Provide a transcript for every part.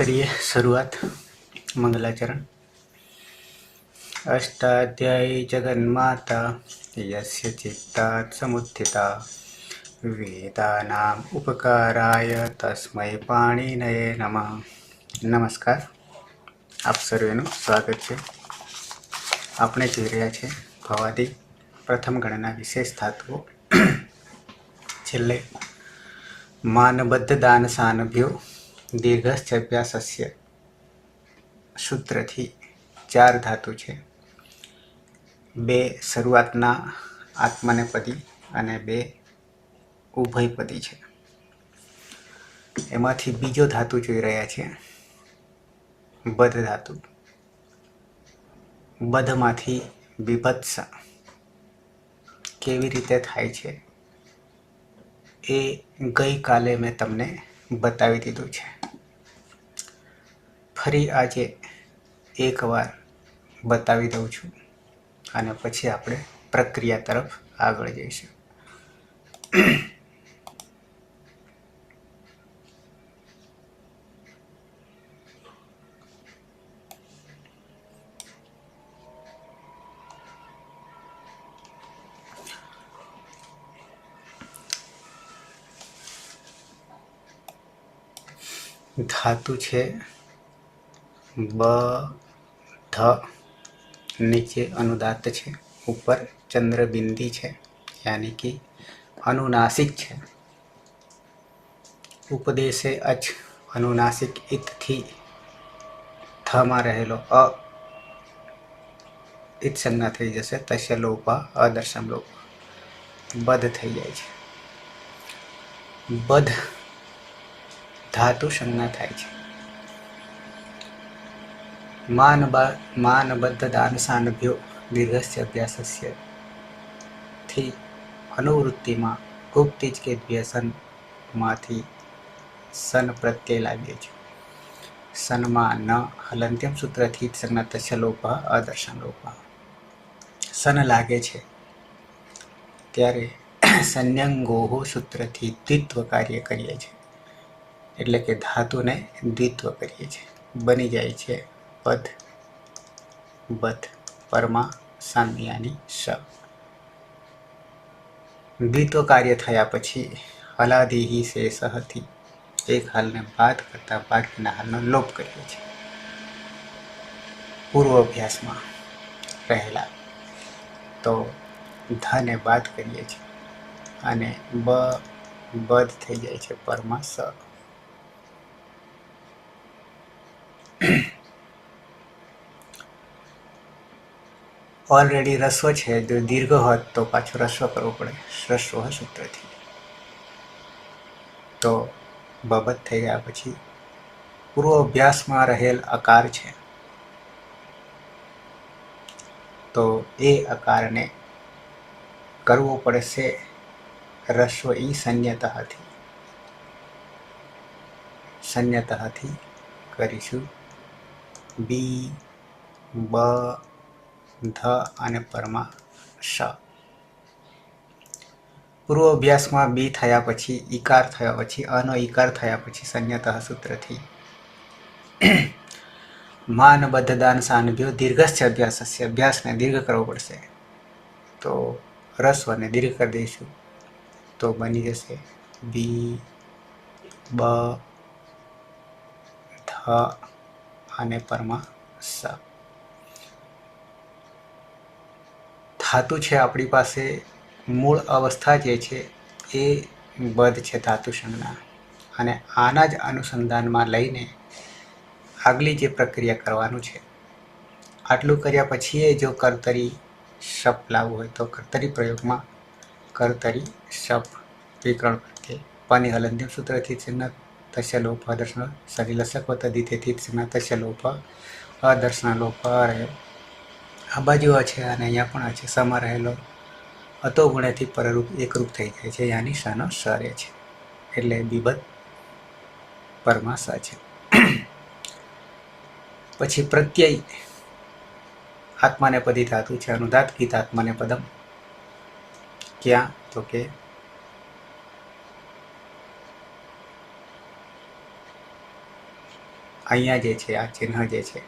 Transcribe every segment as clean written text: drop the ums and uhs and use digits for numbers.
करिए शुरुआत। मंगलाचरण। अष्टाध्यायी जगन्माता यस्य चित्तात् समुत्थिता वेदानाम् उपकाराय तस्मै पाणिनये नमः। नमस्कार, आप सर्वेનું સ્વાગત છે। આપણે જોઈ રહ્યા છે ભવાદી પ્રથમ ગણના વિશેષ ધાતુઓ। છેલ્લે માનબદ્ધ દાન સાનભ્યો દીર્ઘશ્ચભ્યાસસ્ય सूत्रथी 4 धातु है। 2 शरूआतना आत्मनेपदी अने 2 उभयपदी है। एमांथी बीजो धातु जोई रह्या छे बध धातु। बधमांथी विभत्स केवी रीते थाय छे ए गई काले मैं तमने बतावी दीधुं छे। फरी आजे एक वार बतावी दઉં છું અને પછી આપણે પ્રક્રિયા તરફ આગળ જઈશું। धातु છે ब ध, नीचे अनुदात है, ऊपर चंद्रबिंदी है यानी कि अनुनासिक है। उपदेशे अच अनुनासिक इत थी थ में रहेलो अ इत संज्ञा थी जैसे तस्य लोपा अदर्शन लोपा बध थी जाए। बध धातु संज्ञा थाय छे। मानबद्ध दान सानभ्यो दीर्घस्य अभ्यासस्य थी अनुवृत्ति में गुप्तिज के व्यसन माथी सन प्रत्यय लागे छे। सन में न हलंत्यम सूत्र थी संज्ञा तस्य लोपा अदर्शन लोपा सन लागे छे त्यारे संयंगोह सूत्र थी द्वित्व कार्य करीए छे एटले के धातु ने द्वित्व करीए छे। बनी जाए छे पद बध परमा साम्यानी स। द्वित्व कार्य थया पछी हलादिही शेषहथी एक हाल ने बात करता बाकीना हालनो लोप करीए छे। पूर्वाभ्यास में रहेला तो ध ने बात करीए छे अने बध थई जाय छे परमा स। ऑलरेडी रस्व है जो दीर्घ होत तो पाछो रस्व करवो पड़े ह्रस्व सूत्र थी तो बबत थई गया। पछी पूर्वाभ्यास में रहेल अकार है तो ए अकार ने करवो पड़े से रस्व ई संयतः थी करीशु बी ब ध अने परमा श। पूर्वाभ्यास में बी थया पछी इकार थया पछी अनो इकार थया पछी संयतः सूत्र थी मानबद्ध दान सानभ्यो दीर्घस्य अभ्यासस्य अभ्यास ने दीर्घ करवो पड़शे तो ह्रस्व ने दीर्घ कर दईशुं तो बनी जशे बी ब ध अने परमा स। धातु है अपनी पासे मूल अवस्था जे छे ए बध छे धातु संज्ञा अने आना ज अनुसंधान में लईने आगली जे प्रक्रिया करवानुं छे। आटलुं कर्या पछी जो कर्तरी शप लाववुं होय तो कर्तरी प्रयोग में कर्तरी शप विकरण प्रत्यय पानी हलंत्यम सूत्र थी संज्ञा तस्य लोप अदर्शन सरी लसक वत दिथे थी संज्ञा तस्य लोप अदर्शन लोप रह्यो। आ बाजू है अने अहींया पण है समा रहेलो अतो गुणे थी पररूप एकरूप थई जाय छे यानी सनो स रहे छे एटले बीबत परमा स छे। पछी प्रत्यय आत्मानेपदी धातु छे अनुदात गीत आत्मानेपदम क्या तो के અહીંયા જે છે આ ચિહ્ન જે છે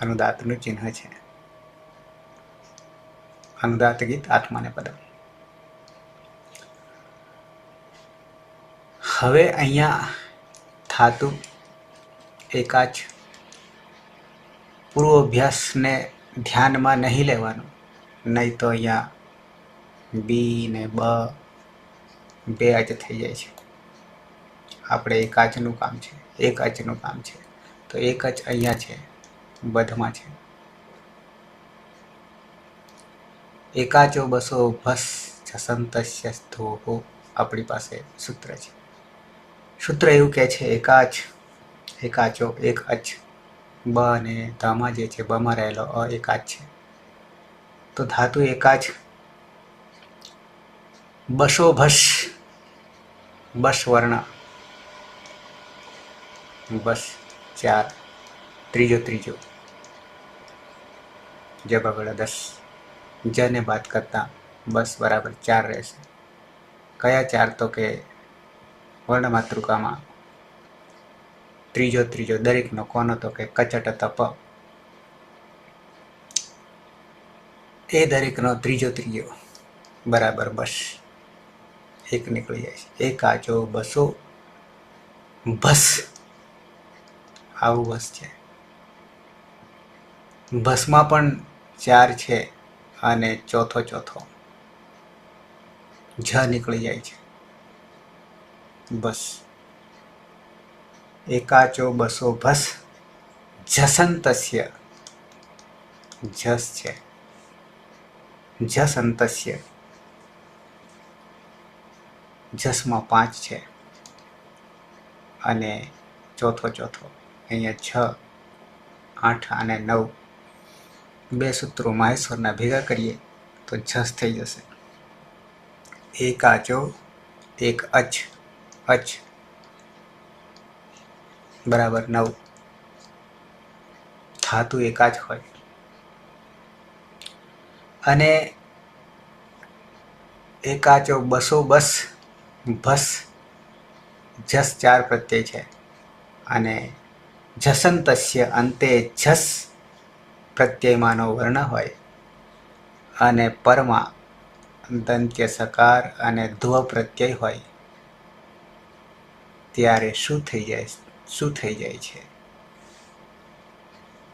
અનુદાત્તનું ચિહ્ન છે. અનુદાત્ત ગીત આત્માનેપદમ. હવે અહીંયા ધાતુ એકાચ પૂર્વાભ્યાસને ધ્યાનમાં નહીં લેવાનું, નહીં તો અહીંયા બી ને બ બે અચ થઈ જાય છે. આપણે એક અચનું કામ છે, એક અચનું કામ છે, તો એક અચ અહીંયા છે, બધમાં છે. એકાચો બસો ભસ છસંતસ્ય સ્થોહો આપણી પાસે સૂત્ર છે. સૂત્ર એવું કહે છે એકાચ એકાચો એક અચ બ અને ધામાં જે છે બમાં રહેલો અ એકાચ છે. તો ધાતુ એકાચ બસો ભસ બસ વર્ણ બસ ચાર ત્રીજો જબ આગળ 10 જને બાદ કરતા બસ બરાબર 4 રહેશે. કયા 4? તો કે વર્ણ માતૃકામાં ત્રીજો દરેકનો કોનો? તો કે કચટ તપ. એ દરેકનો ત્રીજો બરાબર બસ એક નીકળી જાય છે. એકાચો બસો બસ આવું બસ છે. બસમાં પણ 4 છે અને ચોથો જ નીકળી જાય છે. બસ એકાચો બસો ભસ જસંતસ્ય જસ છે, જસંતસ્ય જસમાં 5 છે અને ચોથો અહીંયા 6, 8 અને 9 બે સૂત્રો માહેશ્વરના ભેગા કરીએ તો જસ થઈ જશે. એકાચો એક અચ બરાબર 9. ધાતુ એકાચ હોય અને એકાચો બસો બસ ભસ જસ 4 પ્રત્યય છે અને જસંતસ્ય અંતે જસ પ્રત્યયમાંનો વર્ણ હોય અને પરમાં દંત્ય સકાર અને ધ્વ પ્રત્યય હોય ત્યારે શું થઈ જાય છે?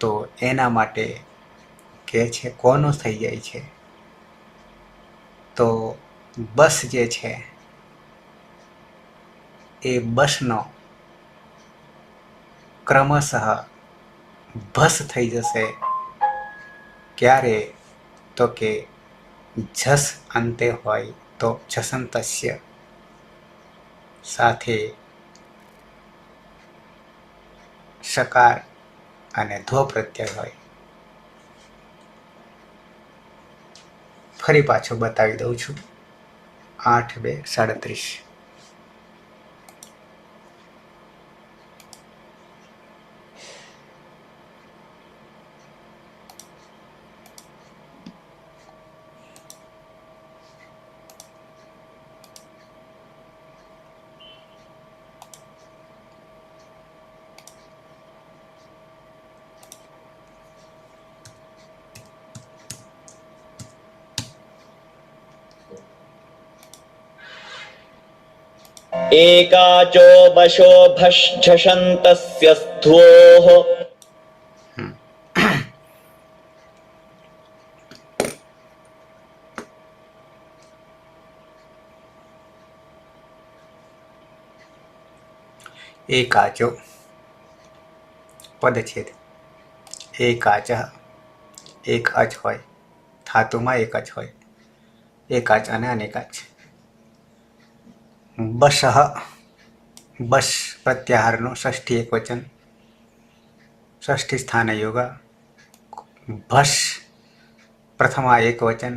તો એના માટે કે છે કોનો થઈ જાય છે? તો બસ જે છે એ બસનો ક્રમશઃ ભસ થઈ જશે. ક્યારે? તો કે જસ અંતે હોય તો જસંતસ્ય સાથે સકાર અને ધ્વ પ્રત્યય હોય. ફરી પાછો બતાવી દઉં છું. 8-2-37. एकाचो बशो भषन्तस्य स्थोः એકાચો પદછેદ એકાચ એક અચ હોય, ધાતુમાં એક અચ હોય, એકાચ અને અનેકાચ. બસઃ બસ પ્રત્યાહારનું ષષ્ઠી એકવચન, ષષ્ઠી સ્થાને યોગ. ભસ પ્રથમા એકવચન.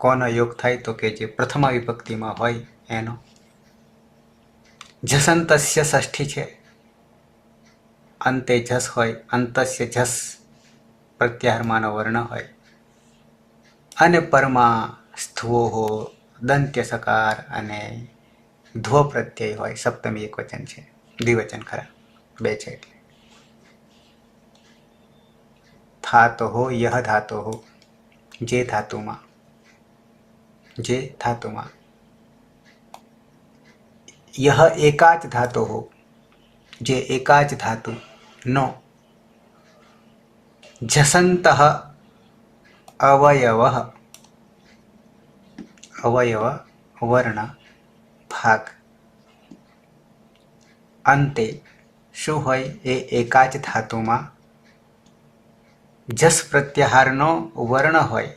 કોનો યોગ થાય? તો કે જે પ્રથમા વિભક્તિમાં હોય એનો. જસંતસ્ય ષષ્ઠી છે, અંતે જસ હોય, અંતસ્ય જસ પ્રત્યાહારમાંનો વર્ણ હોય અને પરમાં સ્થ્વો દંત્ય સકાર અને ધ્વ પ્રત્યય હોય. સપ્તમી એકવચન છે. દ્વિવચન ખરા, બે છે એટલે. ધાતોઃ યહ ધાતોઃ, જે ધાતુમાં, જે ધાતુમાં. યહ એકાચ ધાતોઃ, જે એકાચ ધાતુ નો જસંતઃ અવયવઃ, અવયવ વર્ણ ભાગ અંતે શું હોય? એ એકાચ ધાતુમાં જસ પ્રત્યાહારનો વર્ણ હોય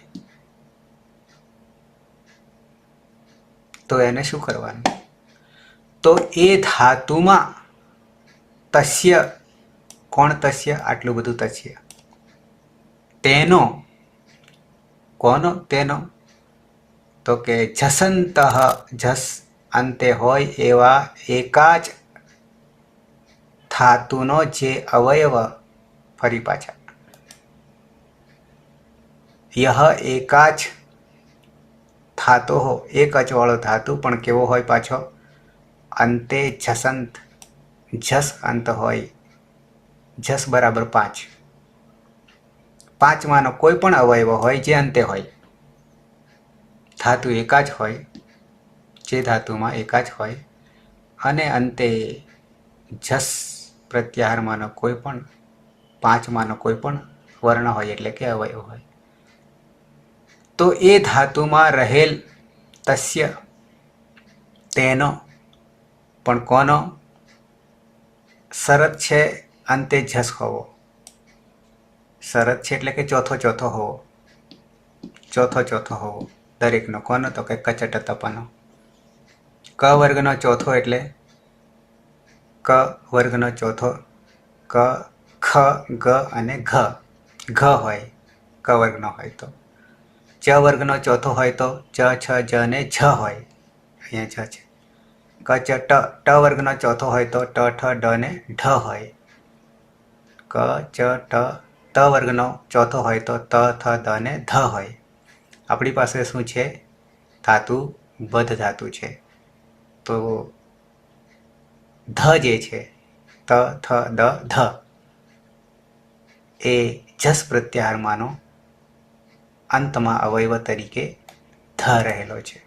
તો એને શું કરવાનું? તો એ ધાતુમાં તસ્ય, કોણ તસ્ય? આટલું બધું તસ્ય, તેનો, કોનો? તેનો, તો કે જસંતઃ, જસ અંતે હોય એવા એકાચ ધાતુનો જે અવયવ, ફરી પાછા, યહ એકાચ ધાતોઃ, એક અચવાળો ધાતુ, પણ કેવો હોય પાછો? અંતે જસંત, જસ અંત હોય, જસ બરાબર 5, 5માનો કોઈ પણ અવયવ હોય જે અંતે હોય. ધાતુ એકાચ હોય, જે ધાતુમાં એકાચ હોય, અને અંતે જસ પ્રત્યાહારમાંનો કોઈ પણ 5માનો કોઈ પણ વર્ણ હોય, એટલે કે અવયવ હોય. તો એ ધાતુમાં રહેલ તસ્ય, તેનો, પણ કોનો? શરત છે અંતે જસ હોવો. શરત છે એટલે કે ચોથો ચોથો હોવો, ચોથો ચોથો હોવો દરેકનો. કોનો? તો કે કચટ તપનો. ક વર્ગનો ચોથો એટલે ક વર્ગનો ચોથો, ક, ખ, ગ અને ઘ. ઘ હોય ક વર્ગનો હોય તો. ચ વર્ગનો ચોથો હોય તો ચ, છ, જ ને ઝ હોય. અહીંયા ઝ છે. ક, ચ, ટ, ટ વર્ગનો ચોથો હોય તો ટ, ઠ, ડ ને ઢ હોય. ક, ચ, ટ, ત વર્ગનો ચોથો હોય તો ત, થ, દ ને ધ હોય. આપણી પાસે શું છે? ધાતુ બધ ધાતુ છે. તો ધ જે છે, ત, થ, દ, ધ, એ જસ પ્રત્યાહારમાંનો અંતમાં અવયવ તરીકે ધ રહેલો છે.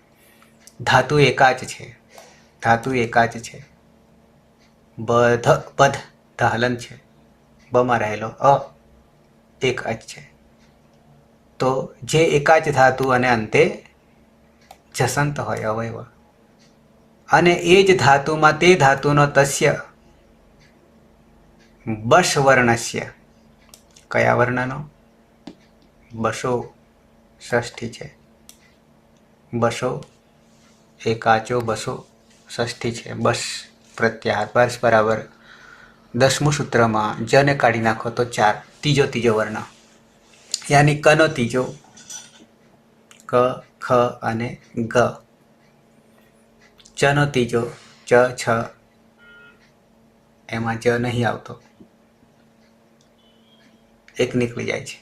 ધાતુ એકાચ છે, ધાતુ એકાચ છે. બધ, બધ, ધ હલન છે. બમાં રહેલો અ એક અચ છે. તો જે એકાચ ધાતુ અને અંતે જસંત હોય અવયવ, અને એ જ ધાતુમાં તે ધાતુનો તસ્ય બશ વર્ણસ્ય, કયા વર્ણનો? બસો, ષષ્ઠી છે. બસો, એકાચો બસો, ષષ્ઠી છે. બસ પ્રત્યાહાર, બસ બરાબર 10મું સૂત્રમાં જ ને કાઢી નાખો તો 4, ત્રીજો વર્ણ. યાની કનો ત્રીજો, ક, ખ અને ગ. ચનો ત્રીજો, ચ, છ, એમાં જ નહીં આવતો, એક નીકળી જાય છે.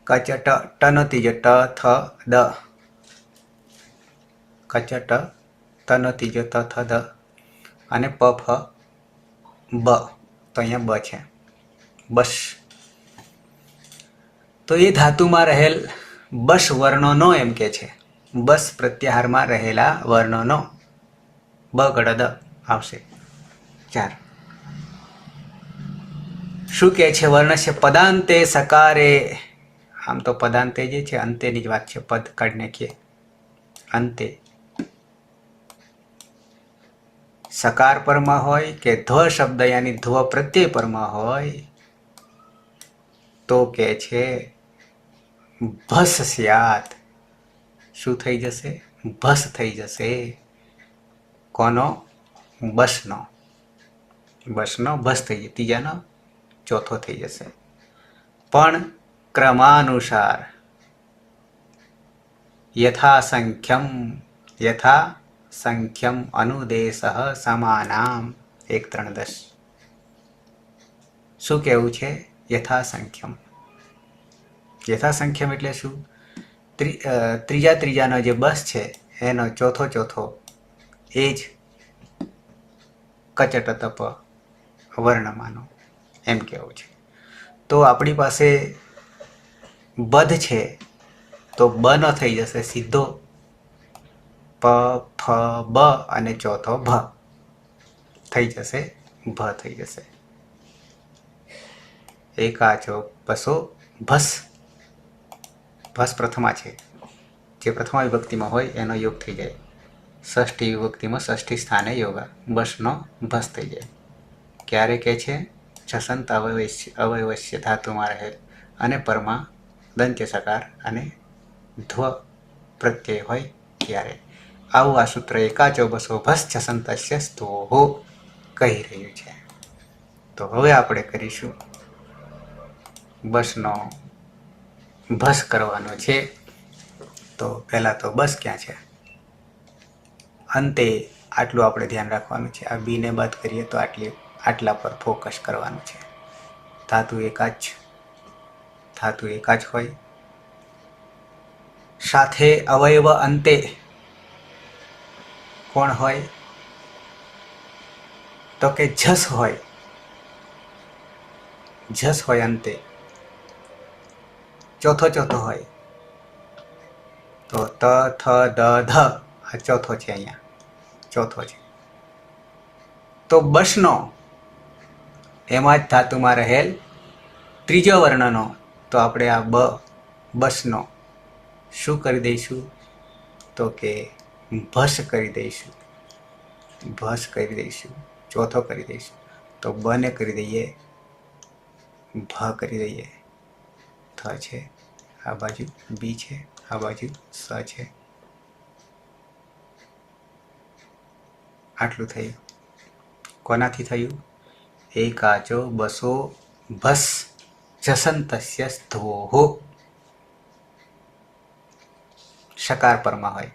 કચ, ટ, ટનો ત્રીજો, ટ, થ, દ. કચ, ટ, તનો ત્રીજો, ત, થ, દ, અને પ, ફ, બ. તો અહીંયા બ છે, બસ. તો એ ધાતુમાં રહેલ બસ વર્ણોનો એમ કે છે, બસ પ્રત્યાહારમાં રહેલા વર્ણોનો બ ગડ દ આવશે 4. શું કહે છે? વર્ણસ્ય પદાંતે સકારે, આમ તો પદાંતે જે છે અંતેની જ વાત છે, પદ કાઢી નાખીએ. અંતે સકાર પરમાં હોય કે ધ્વ શબ્દ યાની ધ્વ પ્રત્યય પરમાં હોય તો કે છે ભસ સ્યાત. શું થઈ જશે? ભસ થઈ જશે. કોનો? બસનો. બસનો ભસ થઈ જશે, ત્રીજાનો ચોથો થઈ જશે. પણ ક્રમાનુસાર, યથા સંખ્યમ અનુદેશ સમાનામ 1, 3, 10. શું કહેવું છે? યથાસંખ્યમ. યથાસંખ્યમ એટલે શું? ત્રીજાનો જે બસ છે એનો ચોથો એ જ કચટ તપ વર્ણ માનો એમ કહેવું છે. તો આપણી પાસે બધ છે તો બ નો થઈ જશે સીધો પ ફ બ અને ચોથો ભ થઈ જશે ભ થઈ જશે. એકાચો બસો ભસ. ભસ પ્રથમા છે, જે પ્રથમા વિભક્તિમાં હોય એનો યોગ થઈ જાય. ષષ્ઠી વિભક્તિમાં ષષ્ઠી સ્થાને યોગા બસનો ભસ થઈ જાય. ક્યારે કે છે છસંત અવયવસ્ય ધાતુમાં રહેલ અને પરમાં દંત્ય સકાર અને ધ્વ પ્રત્યય હોય ત્યારે. આવું આ સૂત્ર એકાચો બસો ભસ છસંતસ્ય સ્તોહો કહી રહ્યું છે. તો હવે આપણે કરીશું બસનો ભસ કરવાનો છે. તો પહેલાં તો બસ ક્યાં છે? અંતે આટલું આપણે ધ્યાન રાખવાનું છે. આ બીને બાદ કરીએ તો આટલા પર ફોકસ કરવાનું છે. ધાતુ એકા જ હોય. સાથે અવયવ અંતે કોણ હોય? તો કે જસ હોય. જસ હોય અંતે. ચોથો હોય તો ત થ દ ધ આ ચોથો છે. અહીંયા ચોથો છે. તો બસનો એમાં જ ધાતુમાં રહેલ ત્રીજો વર્ણનો તો આપણે આ બસનો શું કરી દઈશું? તો કે ભસ કરી દઈશું. ભસ કરી દઈશું. ચોથો કરી દઈશું. તો બને કરી દઈએ ભ કરી દઈએ. થ છે, આ બાજુ બી છે, આ બાજુ સ છે. આટલું થયું. કોનાથી થયું? એકાચો બસો ભસ જસંતસ્ય સ્ધોહો. શકાર પરમાં હોય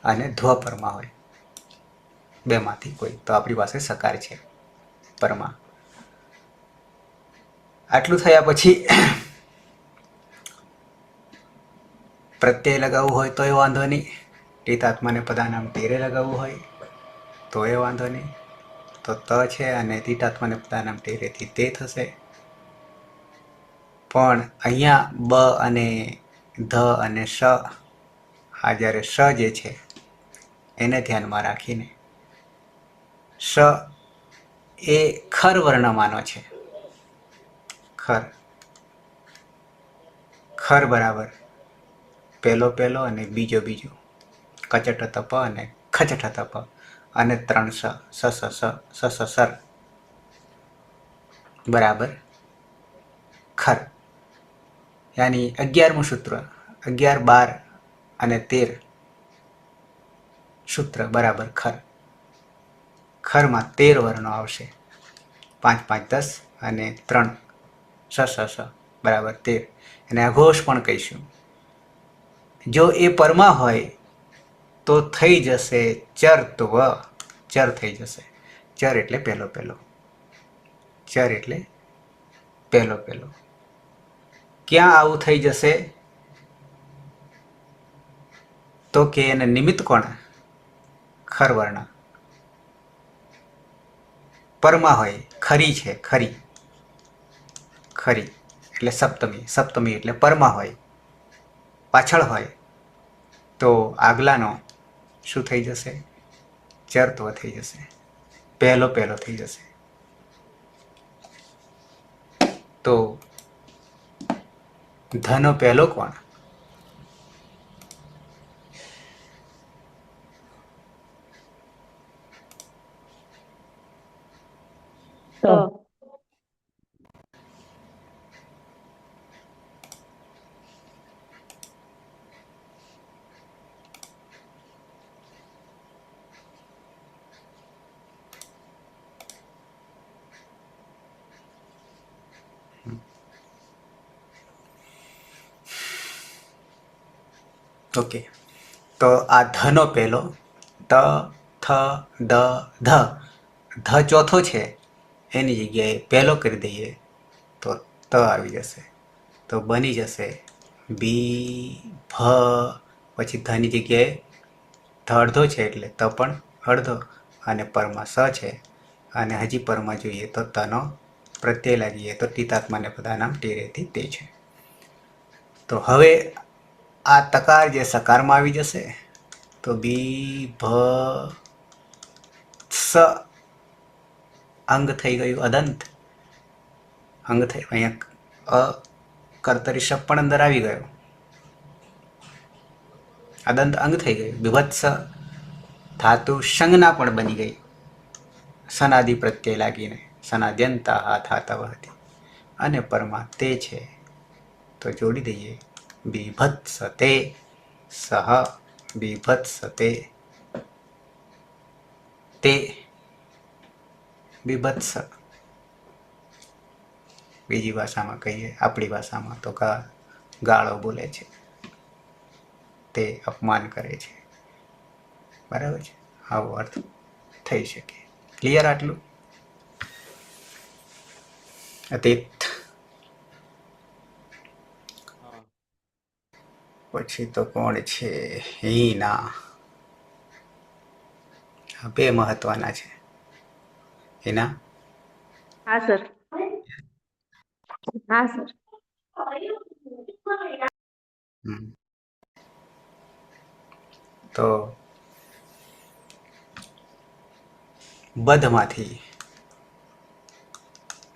અને ધ્વ પરમાં હોય, બેમાંથી કોઈ. તો આપણી પાસે સકાર છે પરમાં. આટલું થયા પછી પ્રત્યય લગાવવું હોય તો એ વાંધો નહીં. ટીતાત્માને પદાનામ ટેરે લગાવવું હોય તો એ વાંધો નહીં. તો ત છે અને તીટાત્માને પદાનામ ટેરેથી તે થશે. પણ અહીંયા બ અને ધ અને શ, આ જ્યારે શ જે છે એને ધ્યાનમાં રાખીને શ એ ખર વર્ણમાનો છે. ખર બરાબર પહેલો અને બીજો કચટ તપ અને ખચટ તપ અને 3 સર બરાબર ખર. યાની 11મું સૂત્ર, 11, 12 અને 13 સૂત્ર બરાબર ખર. ખરમાં 13 વર્ણો આવશે. 5, 5, 10 અને 3 સ બરાબર 13. એને અઘોષ પણ કહીશું. જો એ પરમાં હોય તો થઈ જશે ચરત્વ. ચર થઈ જશે. ચર એટલે પહેલો. ચર એટલે પહેલો. ક્યાં આવું થઈ જશે? તો કે એને નિમિત્ત કોણ? ખરવર્ણ. પરમાં હોય. ખરી છે, ખરી એટલે સપ્તમી એટલે પરમાં હોય, પાછળ હોય તો આગલાનો શું થઈ જશે? ચરત્વ થઈ જશે. પહેલો થઈ જશે. તો ધનો પહેલો કોણ? ઓકે. તો આ ધનો પહેલો, ત થ દ ધ. ધ ચોથો છે એની જગ્યાએ પહેલો કરી દઈએ તો ત આવી જશે. તો બની જશે બી ભ. પછી ધની જગ્યાએ ધ અડધો છે એટલે ત પણ અડધો અને પરમાં સ છે અને હજી પરમાં જોઈએ તો તનો પ્રત્યય લાગીએ તો તિતાત્માને પદાનામ ટેરેથી તે છે. તો હવે આ તકાર જે સકારમાં આવી જશે તો બી ભ સ અંગ થઈ ગયું અદંત. અંગ થઈ અહીંયા અ કર્તરી શબ્દ પણ અંદર આવી ગયો. અદંત અંગ થઈ ગયું. વિભત્સ ધાતુ સંજ્ઞા પણ બની ગઈ સનાદિ પ્રત્યય લાગીને સનાદ્યંતા આ થાતવ હતી. અને પરમાં તે છે તો જોડી દઈએ બીભત્સતે સહ બીભત્સતે તે બીભત્સ. બીજી ભાષામાં કહીએ આપણી ભાષામાં તો ગાળો બોલે છે, તે અપમાન કરે છે. બરાબર છે, આવો અર્થ થઈ શકે. ક્લિયર આટલું? અતીત પછી તો કોણ છે? હીના. આ બે મહત્વના છે. હીના હા સર. હા સર. હમ. તો બધમાંથી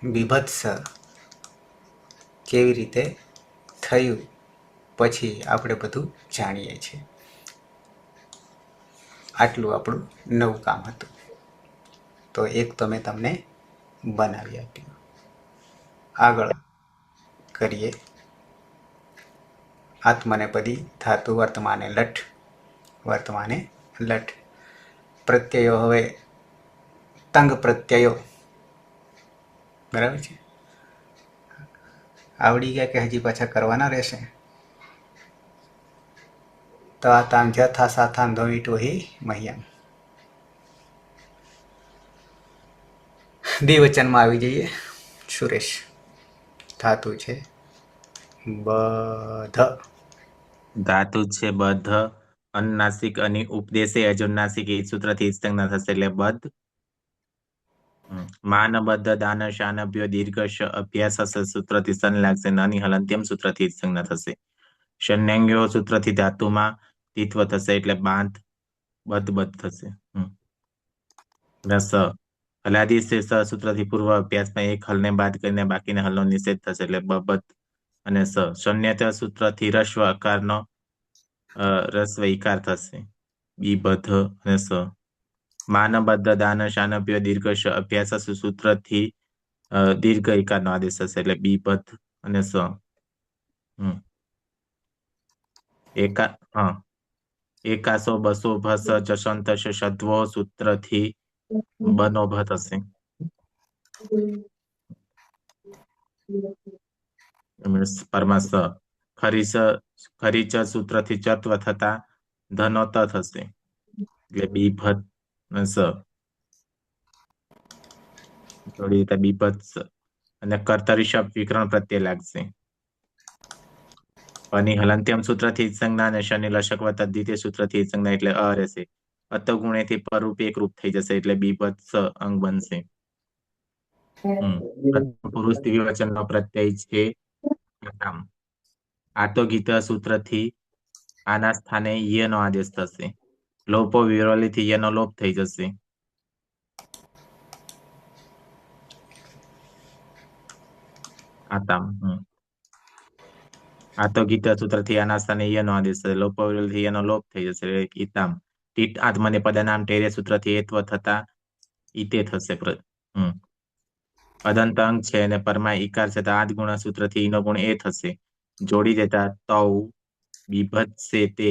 બીભત્સ કેવી રીતે થયું પછી આપણે બધું જાણીએ છીએ. આટલું આપણું નવું કામ હતું. તો એક તો મેં તમને બનાવી આપ્યું. આગળ કરીએ. આત્મનેપદી ધાતુ વર્તમાને લઠ વર્તમાને લઠ. પ્રત્યયો હવે તંગ પ્રત્યયો. બરાબર છે. આવડી ગયા કે હજી પાછા કરવાના રહેશે? તો આ તામ જથા સાથાન ધોઈટો હી મહ્યમ. દ્વિવચનમાં આવી જઈએ. સુરેશ. ધાતુ છે બધ. ધાતુ છે બધ. અનુનાસિક અને ઉપદેશે અજુનાસિક એ સૂત્રથી સંજ્ઞા થશે એટલે બધ. માન બદ્ધ દાન શાનભ્યો દીર્ઘ અભ્યાસ સૂત્રથી સન લાગશે. નાની હલંત્યમ સૂત્રથી સંજ્ઞા થશે. શન્યાંગ્યો સૂત્રથી ધાતુમાં તીત્વ થશે એટલે બાંધ બધ થશે. રસ હલાદી સ સૂત્રથી પૂર્વ અભ્યાસમાં એક હલને બાદ કરીને બાકીના હલનો નિષેધ થશે એટલે બબધ અને સ. શૂન્યત સૂત્રથી રસ્વ આકારનો રસ્વ ઈકાર થશે. બી બધ અને સ. માનબદ્ધ દાન શાનભ્યો દીર્ઘ અભ્યાસ સૂત્રથી દીર્ઘ ઈકારનો આદેશ થશે એટલે બી બધ અને સ. એકાસો બસો ભસ જશંત શદ્વો સૂત્રથી બનો ભ થશે. પરમાસ ખરીચ સૂત્રથી ચત્વ થતા ધનો ત થશે એટલે બી ભત સ. થોડી રીતે બીભત્સ અને કર્તરી શબ્દ વિકરણ પ્રત્યે લાગશે. અને હલંત્યમ સૂત્રથી સંજ્ઞા અને શનિ લશક વત્તા દ્વિતીય સૂત્રથી સંજ્ઞા એટલે અ રહેશે. અત ગુણેથી પરરૂપ એક રૂપ થઈ જશે એટલે બીભત્સ અંગ બનશે. પુરુષ દ્વિવચનનો પ્રત્યય છે આમ. આતો ગીત સૂત્રથી આના સ્થાને યનો આદેશ થશે. લોપો વિરોલીથી યનો લોપ થઈ જશે. આતામ આતો ગીત સૂત્રથી આના સ્થાને યનો આદેશ થશે. લોપો વિરોલીથી યનો લોપ થઈ જશે ઈતામ. ટીટ આત્મને પદનામ ટેરે સૂત્રથી એત્વ થતા ઈતે થશે. અદંત અંગ છે અને પરમાં ઈકાર છે તો આદ ગુણ સૂત્રથી ઈનો ગુણ એ થશે. જોડી દેતા તૌ બીભત્સે તે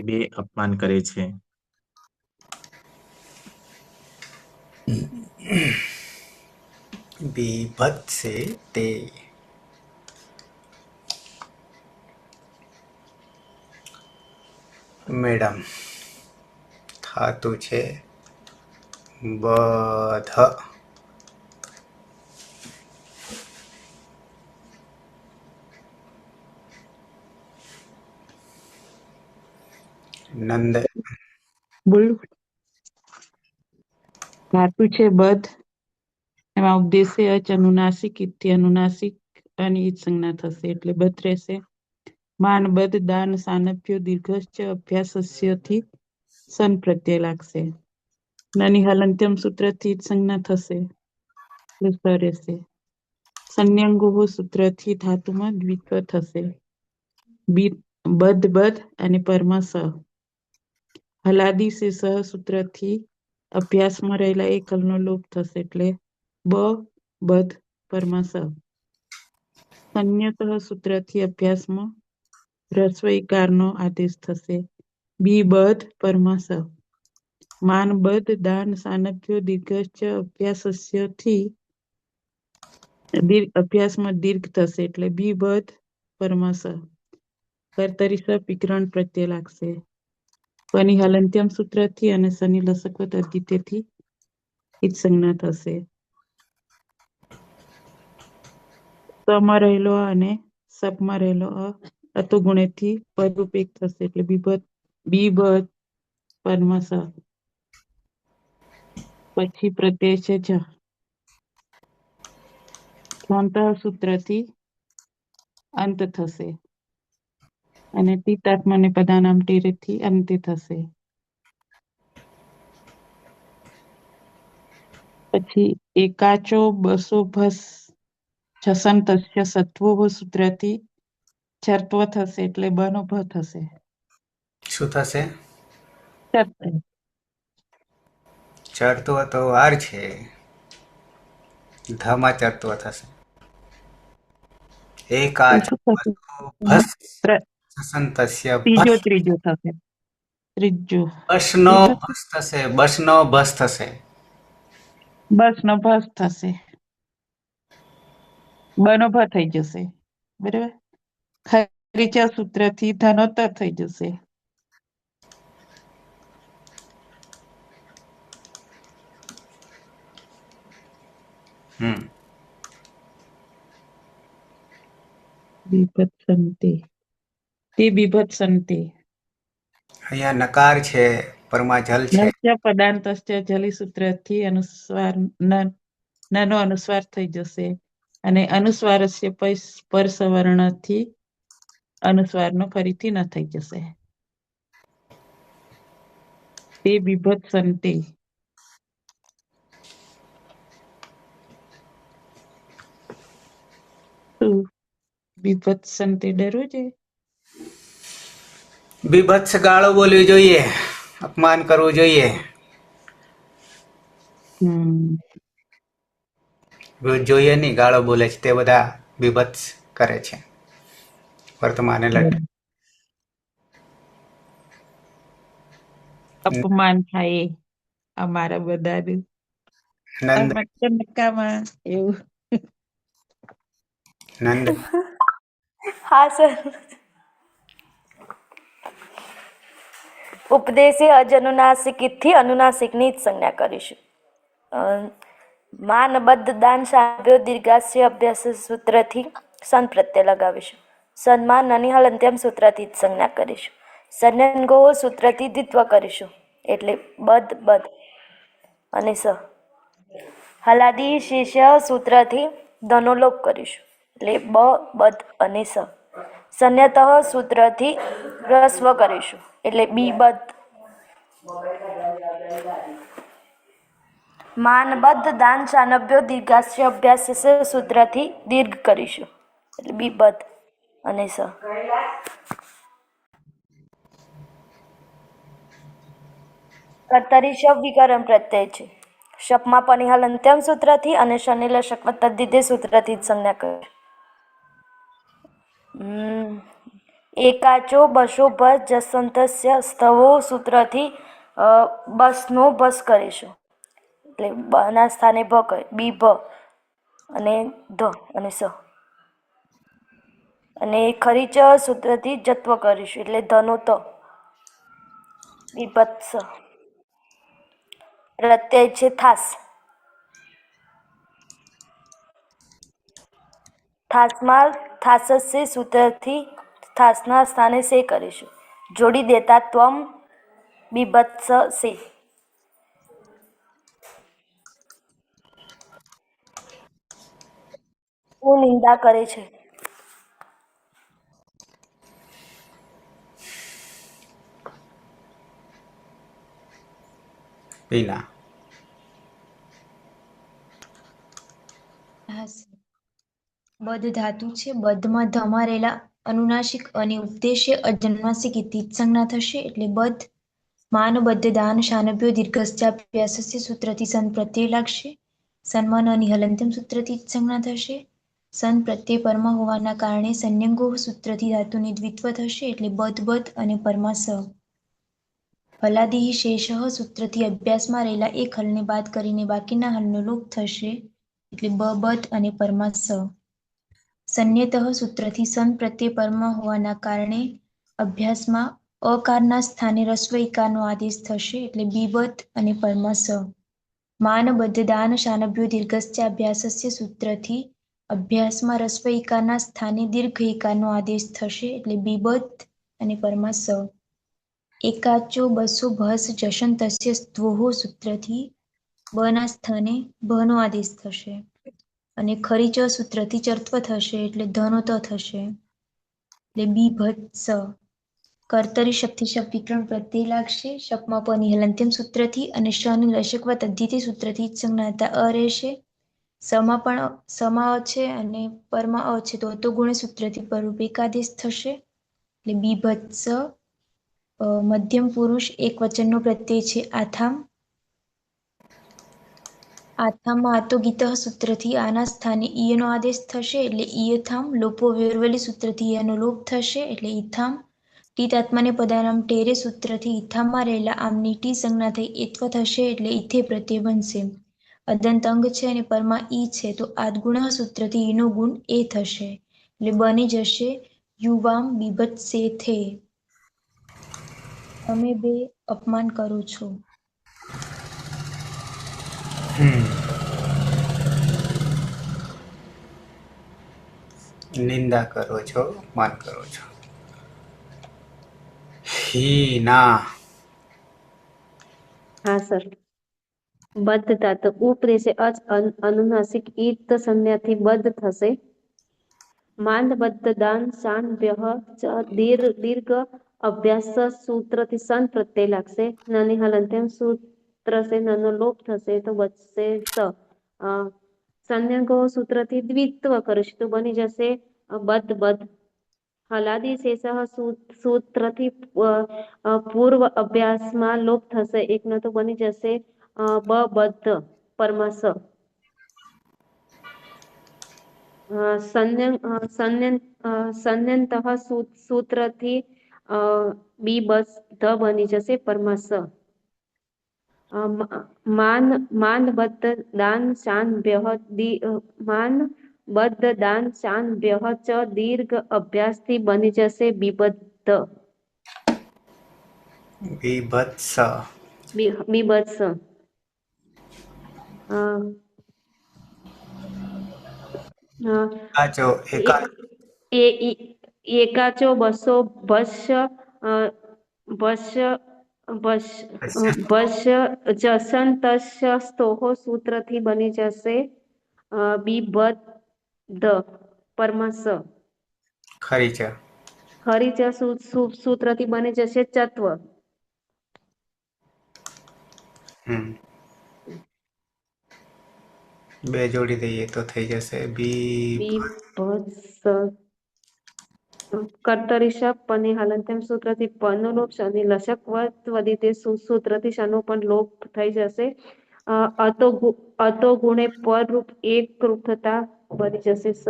બે અપમાન કરે છે. બીભત્સે તે. મેડમ. ધાતુ છે બધ. નંદ. બોલો. ધાતુ છે બધ, એમાં ઉપદેશે અચ અનુનાસિક, ઇત્થી અનુનાસિક અને ઈજ સંજ્ઞા થશે એટલે બધ રહેશે. માન બધ દાન સાનભ્યો દીર્ઘશ્ચ અભ્યાસસ્યથી સન પ્રત્યય લાગશે. નની હલંત્યમ સૂત્રથી ઈજ સંજ્ઞા થશે એટલે સ રહેશે. સંન્યંગો સૂત્રથી ધાતુમાં દ્વિત્વ થશે. બધ બધ અને પરમાં સ. હલાદી સે સહ સૂત્રથી અભ્યાસમાં રહેલા એકલનો લોપ થશે એટલે બ બધ પરમાં સ. સંન્યત સૂત્રથી અભ્યાસમાં હ્રસ્વ ઈકારનો આદેશ થશે. બી બધ પરમાં સ. માન બધ દાન સાનભ્યો દીર્ઘશ્ચ અભ્યાસસ્યથી અભ્યાસમાં દીર્ઘ થશે એટલે બી બધ પરમાં સ. કર્તરી સ વિકરણ પ્રત્યય લાગશે. પની હલંત્યમ સૂત્રથી અને શનિ લસકવત અદ્વિત્યથી ઈજ સંજ્ઞા થશે. સમાં રહેલો અને સપમાં રહેલો અતો ગુણેથી પદ ઉપેક થશે એટલે બી બધ પરમાં સ. પછી પ્રત્યય છે જ. અંત સૂત્રથી અંત થશે અને તિતાત્મને પદાનામ ટીરેથી અંતે થશે. પછી એકાચો બસો ભસ છસંતસ્ય સત્વો સૂત્રથી ચર્ત્વ થશે એટલે બનો ભ થશે. શું થશે? ચર્ત્વ. ચરતો તો વાર છે, ધમાં ચરતો થશે. એકાચ શું થશે? ભસ ત્ર- સંતસ્ય ત્રીજો ભસ. ત્રીજો થશે. ત્રીજો બસનો શું થશે? ભસ થશે, બસનો ભસ થશે. બસ નો ભસ થશે. બનો ભ થઈ જશે બરાબર. ખરીચા સૂત્રથી ધનોત્તર થઈ જશે. હમ બીભત્સંતે તે બીભત્સંતે. અહીંયા નકાર છે, પરમાં જલ છે. નસ્ય પદાંતસ્ય જલી સૂત્રથી અનુસ્વાર નનો અનુસ્વાર થઈ જશે અને અનુસ્વારસ્ય પરસવર્ણથી અનુસ્વારનો ફરીથી ન થઈ જશે. તે બીભત્સંતે. બીભત્સંતે ડરવું છે. બીભત્સ ગાળો બોલવી જોઈએ, અપમાન કરવું જોઈએ. જોઈએ નહીં, ગાળો બોલે છે તે બધા બીભત્સ કરે છે વર્તમાને લટ. અપમાન થાય અમારા બધાનું. નંદ નકામાં એવું. નંદ હા સર. ઉપદેશે અજ અનુનાસિકથી અનુનાસિકની જ સંજ્ઞા કરીશું. માન બદ્ધ દાન શાભ્યો દીર્ઘાસ્ય અભ્યાસ સૂત્રથી સન પ્રત્યય લગાવીશું. સન્માન નની હલંત્યમ સૂત્રથી જ સંજ્ઞા કરીશું. સન્યંગો સૂત્રથી દ્વિત્વ કરીશું એટલે બદ બદ અને સ. હલાદી શિષ્ય સૂત્રથી ધનો લોપ કરીશું એટલે બ બદ અને સ. સંન્યત સૂત્રથી રસ્વ કરીશું એટલે બી બદ. માનબદ્ધ દાન ચાનભ્યો દીર્ઘાસ્ય અભ્યાસ સૂત્રથી દીર્ઘ કરીશું એટલે બી બદ અને સ. કર્તરી શબ વિકરણ પ્રત્યય છે. શપમાં પનિહલ અંત્યમ સૂત્રથી અને શનિલ શકવત તદ્દિદે સૂત્રથી જ સંજ્ઞા કરે. એકાચો બસો ભસ જસંતસ્ય સ્તવો સૂત્રથી બસનો બસ કરીશું એટલે બના સ્થાને ભ કરે બી ભ અને ધ અને સ. અને ખરીચ સૂત્રથી જત્વ કરીશું એટલે ધનો ત વિભત્સ. પ્રત્યય છે થાસ. થાસમાં થાસસ્ય સૂત્રથી થાસના સ્થાને સે કરીશું. જોડી દેતા ત્વમ બીભત્સ સે. હું નિંદા કરે છે. પીના. હા સર. બદ્ધ ધાતુ છે. બદ્ધમાં ધમારેલા અનુનાસિક અને ઉપદેશ્ય અજન્માસિક ઇતિ સંજ્ઞા થશે એટલે બદ્ધ. માન બદ્ધ દાન શાનભ્યો દીર્ઘશ્ચાપ્યાસસ્ય સૂત્રથી સન પ્રત્યય લાગશે. સન્માન અને હલંત્યમ સૂત્રથી સંજ્ઞા થશે. સન પ્રત્યય પરમા હોવાના કારણે સંયંગો સૂત્રથી ધાતુની દ્વિત્વ થશે એટલે બદ્ધ બદ્ધ અને પરમા સ. હલાદિ શેષ સૂત્રથી અભ્યાસમાં રહેલા એક હલને બાદ કરીને બાકીના હલનો લોપ થશે એટલે બદ્ધ અને પરમા સ. સંન્યતઃ સૂત્રથી સન પ્રત્યય પરમા હોવાના કારણે અભ્યાસમાં અકારના સ્થાને રસ્વ ઇકારનો આદેશ થશે એટલે બીબદ્ધ અને પરમા સ. માન બદ્ધ દાન શાનભ્યો દીર્ઘશ્ચાભ્યાસસ્ય સૂત્રથી અભ્યાસમાં રસ્વ ઇકારના સ્થાને દીર્ઘ ઇકારનો આદેશ થશે એટલે બીબદ્ધ અને પરમા સ. એકાચો બસો ભસ જશંતસ્ય સ્ત્વોઃ સૂત્રથી બના સ્થાને ભનો આદેશ થશે અને ખરી ચ સૂત્રથી ચર્ત્વ થશે એટલે ધનો ત થશે એટલે બીભત્સ. કર્તરી શક્તિ શપ વિકરણ પ્રત્યય લાગશે. શપમાં પની હલંત્યમ સૂત્રથી અને શની લશકવા તદ્ધિતિ સૂત્રથી જ સંજ્ઞાતા અ રહેશે. સમા પણ સમા અ છે અને પરમાં અ છે તો અતો ગુણ સૂત્રથી પરરૂપ એકાદેશ થશે એટલે બીભત્સ. મધ્યમ પુરુષ એક વચનનો પ્રત્યય છે આથામ. આથામમાં આતો ગીતઃ સૂત્રથી આના સ્થાને ઈયનો આદેશ થશે એટલે ઈયથામ. લોપો વેરવલી સૂત્રથી ઈયાનો લોપ થશે એટલે ઈથામ. ટીતાત્માને પદાનામ ટેરે સૂત્રથી ઈથામમાં રહેલા આમની ટી સંજ્ઞા થઈ એત્વ થશે એટલે ઈથે પ્રત્યય બનશે. અદંત અંગ છે અને પરમાં ઈ છે તો આદગુણ સૂત્રથી ઈનો ગુણ એ થશે એટલે બની જશે યુવામ બીભત્સેથે. તમે બે અપમાન કરો છો. નિંદા કરો છો, અપમાન કરો છો. હીના. હા સર. બદ્ધ ધાતુ ઉપદેશે અચ અનુનાસિક ઈત સંજ્ઞાથી બદ્ધ થશે. માંદ બદ્ધ દાન શાન વ્યહ ચ દીર્ઘ અભ્યાસ સૂત્રથી સન પ્રત્યય લાગશે. નાની હલંત્યમ સૂત્ર સે નનો લોપ થશે તો બચશે સ. સંયંગો સૂત્રથી દ્વિત્વ કરીશ તો બની જશે બદ્ધ બદ્ધ. હલાદી શેષ સૂત્રથી પૂર્વ અભ્યાસમાં લોપ થશે એકનો તો બની જશે બદ્ધ પરમા સ. સંયંતઃ સૂત્રથી બીબદ્ધ બની જશે પરમા સ. માન બદ્ધ દાન શાન વ્યહ માન બદ્ધ દાન શાન વ્યહ ચ દીર્ઘ અભ્યાસથી બની જશે બીબદ્ધ. બીભત્સ. બીભત્સ. આચો એકા. એકાચો બસો ભસ્ય ભસ્ય ભસ્ય જસંતસ્ય સ્તોહ સૂત્રથી બની જશે બીબદ્ધ પરમા સ. ખરી છે. ખરી ચ સૂત્રથી બની જશે ચત્વ. હમ. બે જોડી દઈએ તો થઈ જશે બીભત્સ. કર્તરી શપ પની હલંત્યમ સૂત્રથી પનો લોપ શનિ લશક વદિતે સૂત્રથી શનો પણ લોપ થઈ જશે. અતો ગુણે પર રૂપ એક રૂપ થતા બની જશે સ.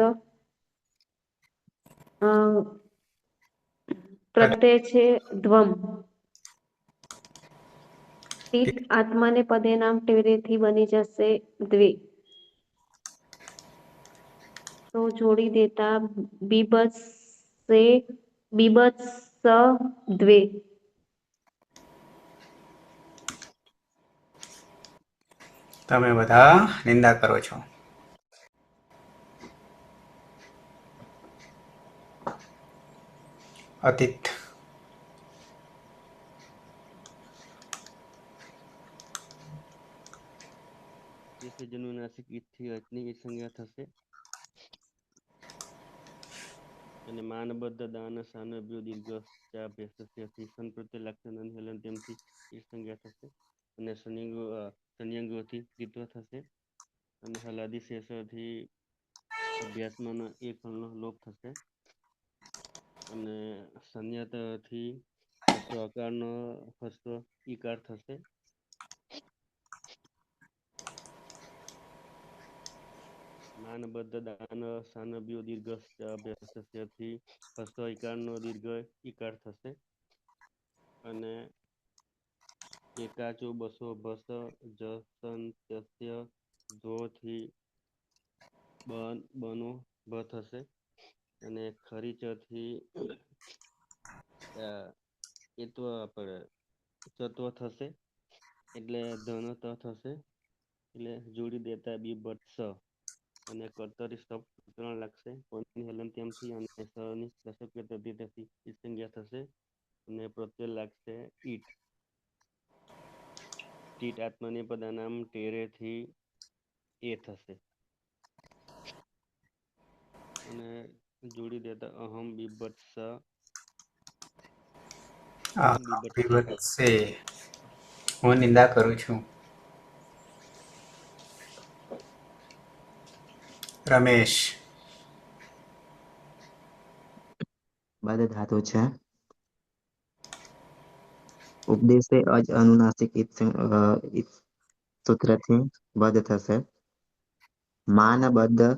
પ્રત્યય છે ધ્વમ. તીત આત્માને પદે નામ ટેરેથી બની જશે દ્વે. તો જોડી દેતા બીભત્સ દ્વે. તમે બધા નિંદા કરો છો. અતીત. જનુનાસિક ઈદથી અચની સંજ્ઞા થશે. અને માનબદ્ધ દાન સાનભ્યો દીર્ઘ અભ્યાસથી સન પ્રત્યે લાગશે નની હલંત્યમથી એ સંજ્ઞા થશે અને સંયંગોથી દ્વિત્વ થશે અને હલાદી શેષથી અભ્યાસમાં એક ફળનો લોપ થશે અને સંયતથી હસ્વ આકારનો હસ્વ ઈકાર થશે માનબદ્ધ દાન સાનભ્યો દીર્ઘ અભ્યાસથી હસ્વ ઈકારનો દીર્ઘ ઈકાર થશે અને એકાચો બસો ભસ જસંત્ય ધોથી બનો ભ થશે અને ખરીચથી એત્વ આપણે તત્વ થશે એટલે ધન ત થશે એટલે જોડી દેતા બી બટ સ અને કર્તરી શબ્દ 3 લાગશે કોની હલંત્યમથી અને સની દશક તદ્ધિતથી સંજ્ઞા થશે અને પ્રત્યય લાગશે ઈટ ટીટ આત્મની પદાનામ ટેરેથી એ થશે અને જોડી દેતા અહમ બીભત્સ આ વિભત્સે હું નિંદા કરું છું. રમેશ. બદ ધાતુ છે. ઉપદેશે અજ અનુનાસિક સૂત્રથી બદ થશે. માન બદ્ધ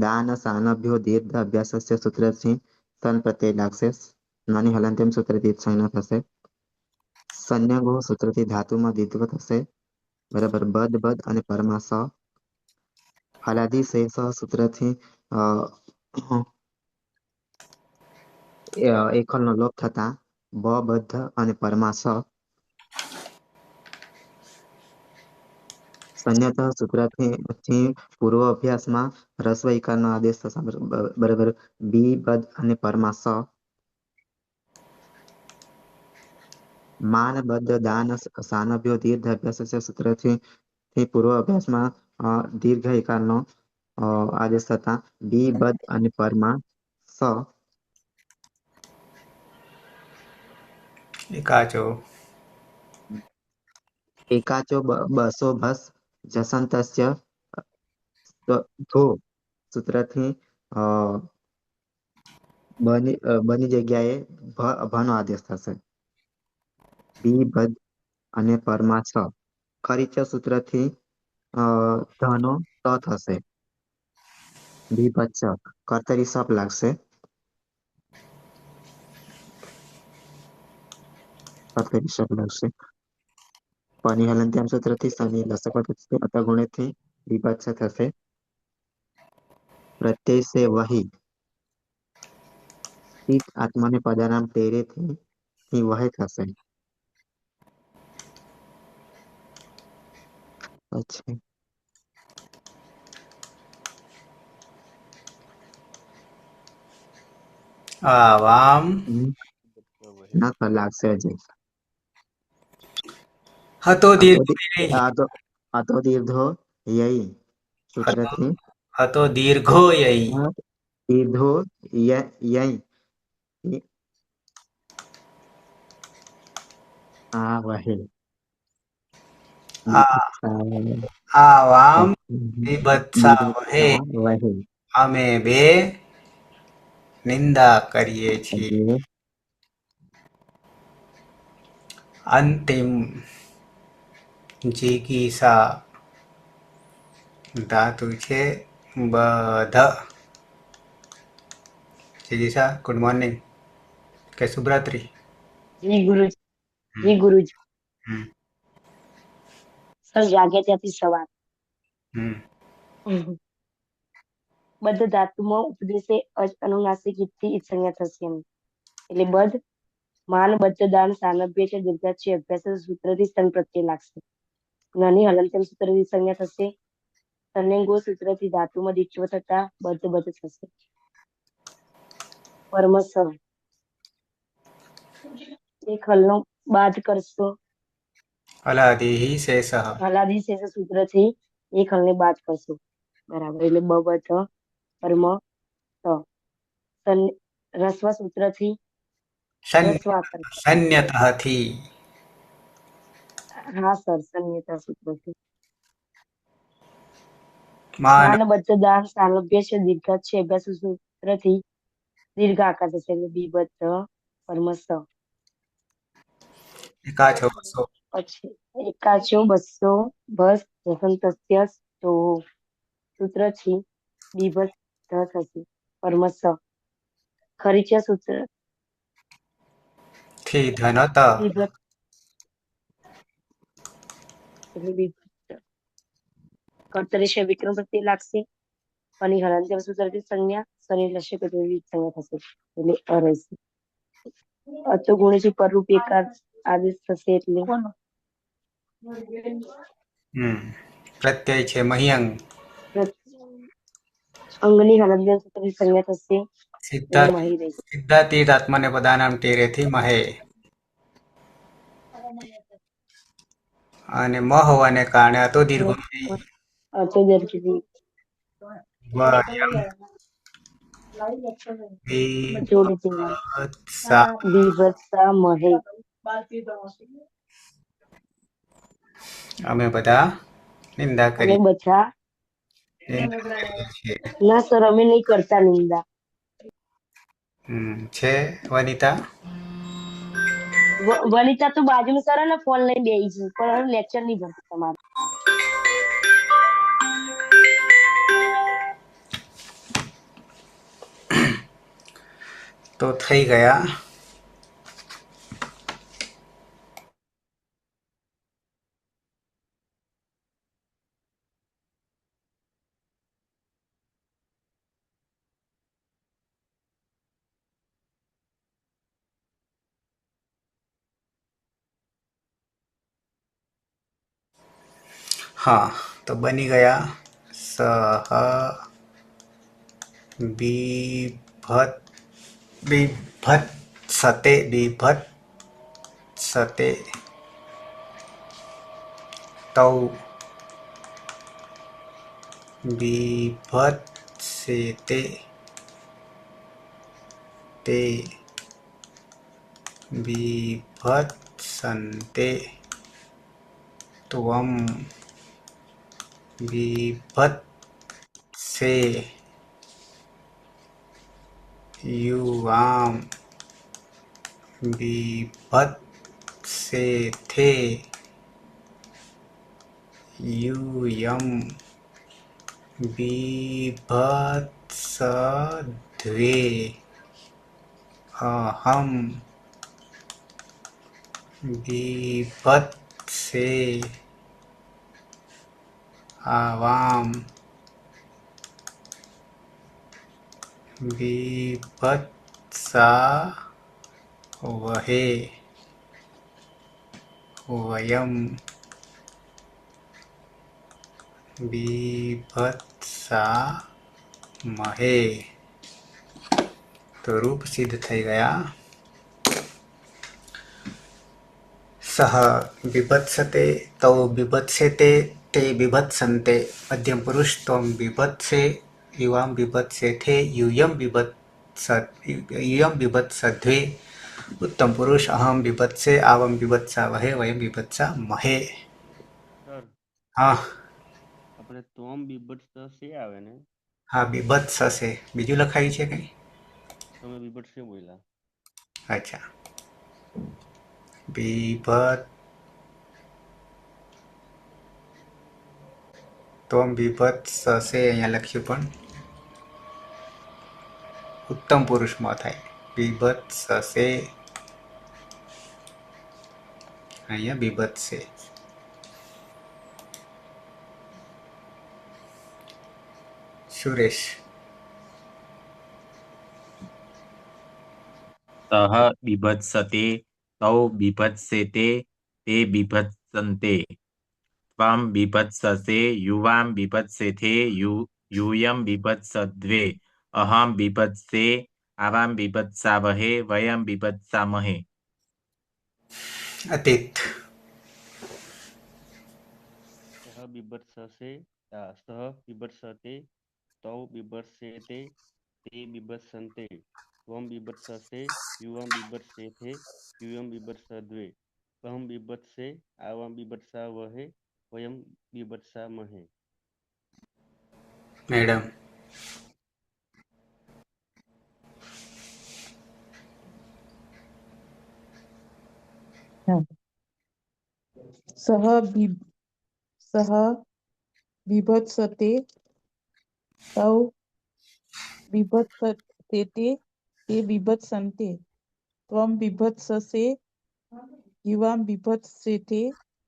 દાન સાનભ્યો દીર્ઘ અભ્યાસસ્ય સૂત્રથી સન પ્રત્યય લાગશે. નાની હલંત્યમ સૂત્રથી સંજ્ઞા થશે. સંજ્ઞો સૂત્રથી ધાતુમાં દ્વિત્વ થશે. બરાબર બદ બદ અને પરમાં સ. હલાદી શેષ સૂત્રથી એકલનો લોપ થતા બ બદ્ધ અને પરમાં સ. સંયત સૂત્રથી પૂર્વ અભ્યાસમાં રસ્વ ઈકારનો આદેશ થશે. બરાબર બી બદ અને પરમાં સ. માન બદ્ધ દાન સાનભ્યો દીર્ઘ અભ્યાસસ્ય સૂત્રથી પૂર્વ અભ્યાસમાં દીર્ઘ ઈકારનો આદેશ થતા બી બદ અને પરમાં સ. એકાચો એકાચો બસો ભસ જસંતસ્ય ધો સૂત્રથી બની જગ્યાએ ભનો આદેશ થશે. બી બદ અને પરમાં છ. ખરીચ સૂત્રથી ધનો ત થશે. બીભત્સ કર્તરી સપ લાગશે. કર્તરી સપ લાગશે. પની હલંત્યમ સૂત્રથી શનિ લસક અતગુણેથી બીભત્સ થશે. પ્રત્યય સે વહી આત્માને પદાનામ ટેરેથી વહે થશે. પછી આવામ ન લાગશે હજી. હતો દીર્ઘ યઈ. આ તો દીર્ઘો યઈ સૂત્રથી હતો દીર્ઘો યઈ. દીર્ઘો યઈ આ વહે. આવામ વિભત્સા વહે. વહે અમે બે નિંદા કરીએ છીએ. અંતિમ જિગીસા ધાતુ છે બધ. જિગીસા ગુડ મોર્નિંગ કે શુભરાત્રી. જી ગુરુજ. જી ગુરુજ. સર જાગે ત્યાંથી સવાર. બદ્ધ ધાતુમાં ઉપદેશે અજ અનુનાસિક ઈથી સંજ્ઞા થશે એમ. એટલે બદ્ધ માન બદ્ધ દાન સાનભ્ય છે દીર્ઘાક્ષી અભ્યાસ સૂત્રથી સન પ્રત્યય લાગશે. નાની હલંત્યમ સૂત્રથી સંજ્ઞા થશે. સંયંગો સૂત્રથી ધાતુમાં દીક્ષવ થતા બદ્ધ બદ્ધ થશે. પરમસ એક હલનો બાદ કરશો. હલાદી શેષ. હલાદી શેષ સૂત્રથી એક હલને બાદ કરશો. બરાબર એટલે બ બધ પરમ સ. રસ્વ સૂત્રથી સન રસ્વ આકાર સન્યતઃથી હા સર સંયતા સૂત્રથી માન માનબદ્ધ દાન સાલભ્ય છે દીર્ઘ છે અભ્યાસ સૂત્રથી દીર્ઘ આકાર થશે એટલે બીબદ્ધ કર્મશ. એકાચો બસો પછી એકાચો બસો બસ જસંતસ્ય તો સૂત્રથી બીભત્સ થશે કર્મશ. ખરીચ્ય સૂત્ર થી ધનત બીભત્સ એટલે બીભત્સ. કર્તરી છે વિક્રમ પ્રત્યે લાગશે. અને હલંત્યમ સૂત્રથી સંજ્ઞા શનિ લક્ષ્ય પ્રતિનિધિ સંજ્ઞા થશે એટલે અ રહેશે. અચો ગુણેથી પરરૂપ એકાર આદેશ થશે એટલે પ્રત્યય છે મહ્યંગ. અંગની હલંત્યમ સૂત્રથી સંજ્ઞા થશે એટલે સિદ્ધાર્થ મહી રહેશે. સિદ્ધાતીત આત્મને પદાનામ ટેરેથી મહે. અને મ હોવાને કારણે અતો દીર્ઘ અચો દર્શિથી જોડતી બીભત્સા મહે. અમે બધા નિંદા અમે કરી બધા છીએ. ના સર અમે નહીં કરતા નિંદા. છે વનિતા. વનિતા તો બાજુનું સર ને ફોન લઈને બેસી છે પણ લેક્ચર નહીં ભરતું તમારે. તો થઈ ગયા હા તો બની ગયા સહ બીભત બીભત્સતે તૌ બીભત્સેતે તે બીભત્સન્તે ત્વમ બીભત્સે યુવામ બીભત્સેથે यूयं बीभत्सध्वे अहं बीभत्से आवां बीभत्सा वहे वयं बीभत्सा महे. तो रूप सिद्ध થઈ ગયા. સહ બીભત્સતે તૌ બીભત્સેતે તે બીભત્સન્તે મધ્યમ પુરુષ ત્વમ બીભત્સે યુવામ બીભત્સેથે યુયમ બીભત્સધ્વે ઉત્તમ પુરુષ અહમ બીભત્સે આવમ બીભત્સા વહે વયમ બીભત્સા મહે. સર હા આપણે તોમ બીભત્સ છે આવે ને હા બીભત્સ હશે. બીજું લખાયું છે કંઈ? તમે બીભત્સ છે બોલ્યા. અચ્છા બીભત તો બીભત્સ હશે અહીંયા લખ્યું પણ ઉત્તમ પુરુષમાં થાય. બીભત્સ હશે અહીંયા બીભત્સે. સુરેશ સહ બીભત્સતે તૌ બીભત્સેતે તે બીભત્સન્તે ત્વમ બીભત્સસે યુવામ બીભત્સેથે यूयं बीभत्सद्वे अहं बीभत्से आवां बीभत्सावहे वयं बीभत्सामहे. અતીત સહ બીભત્સસે સહ બીભત્સતે તૌ બીભત્સેતે તે બીભત્સન્તે त्वं बिभत्ससे युवां बिभत्सेथे यूयं बिभत्सद्वे अहं बिभत्से आवां बिभत्सावहे वयं बिभत्सामहे. મેડમ હા. સહ બીભત્સતે તૌ બીભત્સતે તે બીભત્સન્તે ત્વં બીભત્સસે યુવાં બીભત્સેતે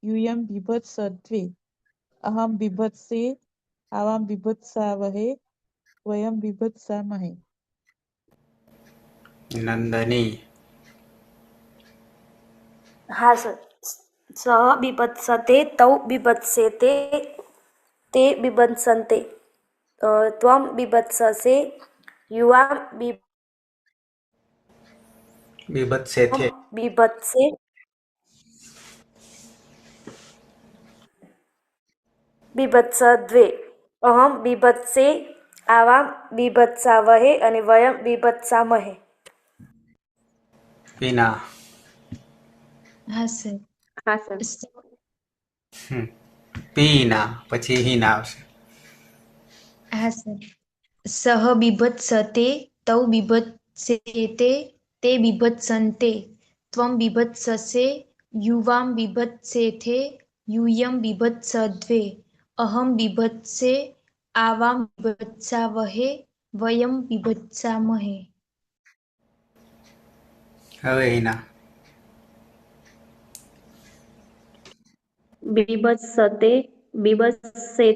यूयं बीभत्सद्वे अहं बीभत्से आवां बीभत्सावहे वयं बीभत्सामहे. નંદની હા સર. સહ બીભત્સતે તૌ બીભત્સેતે તે બીભત્સન્તે ત્વં બીભત્સસે યુવાં બીભત્સેથે બીભત્સે બીભત્સદ્વે અહમ બીભત્સે આવામ બીભત્સાવહે અને વયમ બીભત્સામહે. વિના હા સર. હા સર. પીના પછી હિના આવશે. હા સર. સહ બીભત્સતે તૌ બીભત્સેતે તે બીભત્સન્તે ત્વં બીભત્સસે યુવાં બીભત્સેથે यूयं बीभत्सद्वे अहं बीभत्से आवां बीभत्सावहे वयं बीभत्सामहे. હવે હિના બીભત્સતે બીભત્સે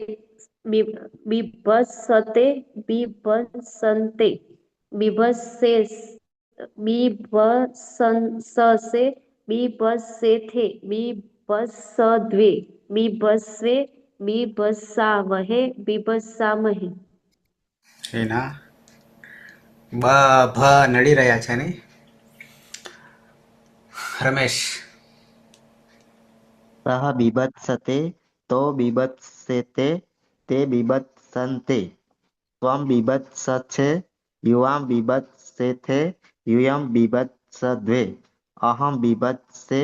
બીભત્સતે બીભત્સન્તે બીભત્સેસ બીભત્સસે બીભત્સેથે બીભત્સદ્વે બીભત્સે બીભત્સાવહે બીભત્સામહે. હિના બ ભ નડી રહ્યા છે ને. રમેશ સહ બીભત્સતે તો બીભત્સેતે તે બીભત્સન્તે ત્વં બીભત્સસે યુવાં બીભત્સેથે यूयं बीभत्सद्वे अहं बीभत्से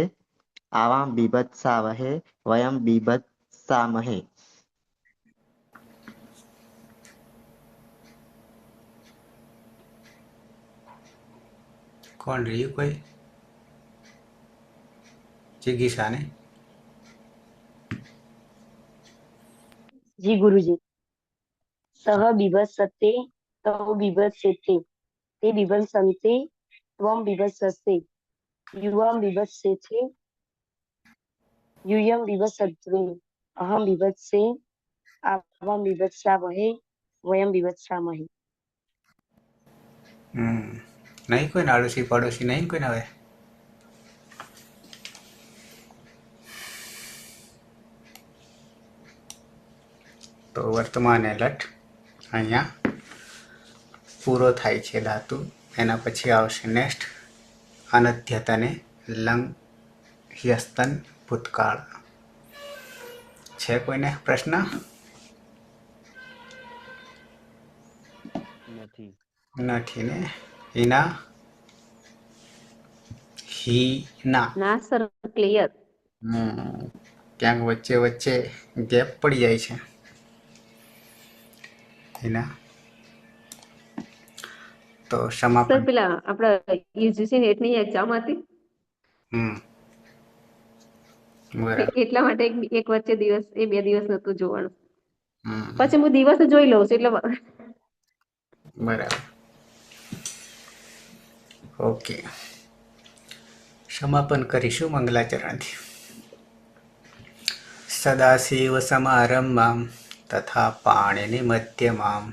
आवां बीभत्सावहे वयं बीभत्सामहे. કોણ રહ્યું કોઈ જિગીશા ને. જી ગુરુજી. સહ બીભત્સતે તૌ બીભત્સેતે તે બીભત્સન્તે ત્વં બીભત્સસે યુવાં બીભત્સેથે यूयं बीभत्सद्वे अहं बीभत्से आवां बीभत्सावहे वयं बीभत्सामहे. નહીં કોઈ આડોશી પડોશી નહીં કોઈ હવે. તો વર્તમાન એલર્ટ અહીંયા પૂરો થાય છે ધાતુ. એના પછી આવશે નેક્સ્ટ અનધ્યતને લંગ હ્યસ્તન ભૂતકાળ. છે કોઈને પ્રશ્ન? નથી. નથી ને. હિના હિના ના સર, ક્લિયર. ક્યાંક વચ્ચે વચ્ચે ગેપ પડી જાય છે. હિના તો સર સમાપન. પેલા આપણા યુજીસી નેટની એક્ઝામ હતી બરાબર. એટલા માટે એક વચ્ચે દિવસ એ 2 દિવસ નતું જોવાનું. હમ, પછી હું દિવસે જોઈ લઉં છું એટલે બરાબર. ઓકે, સમાપન કરીશું મંગલાચરણથી. સદાશિવ સમારંભામ તથા પાણિનિ મધ્યમામ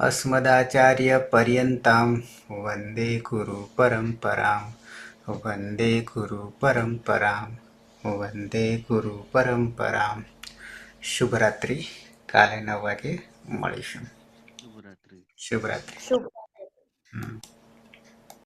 અસ્મદાચાર્ય પર્યંતામ વંદે ગુરુ પરંપરામ વંદે ગુરુ પરંપરામ વંદે ગુરુ પરંપરામ. શુભરાત્રિ. કાલે 9 વાગે મળીશું. શુભરાત્રિ. શુભરાત્રિ. શુભ હમ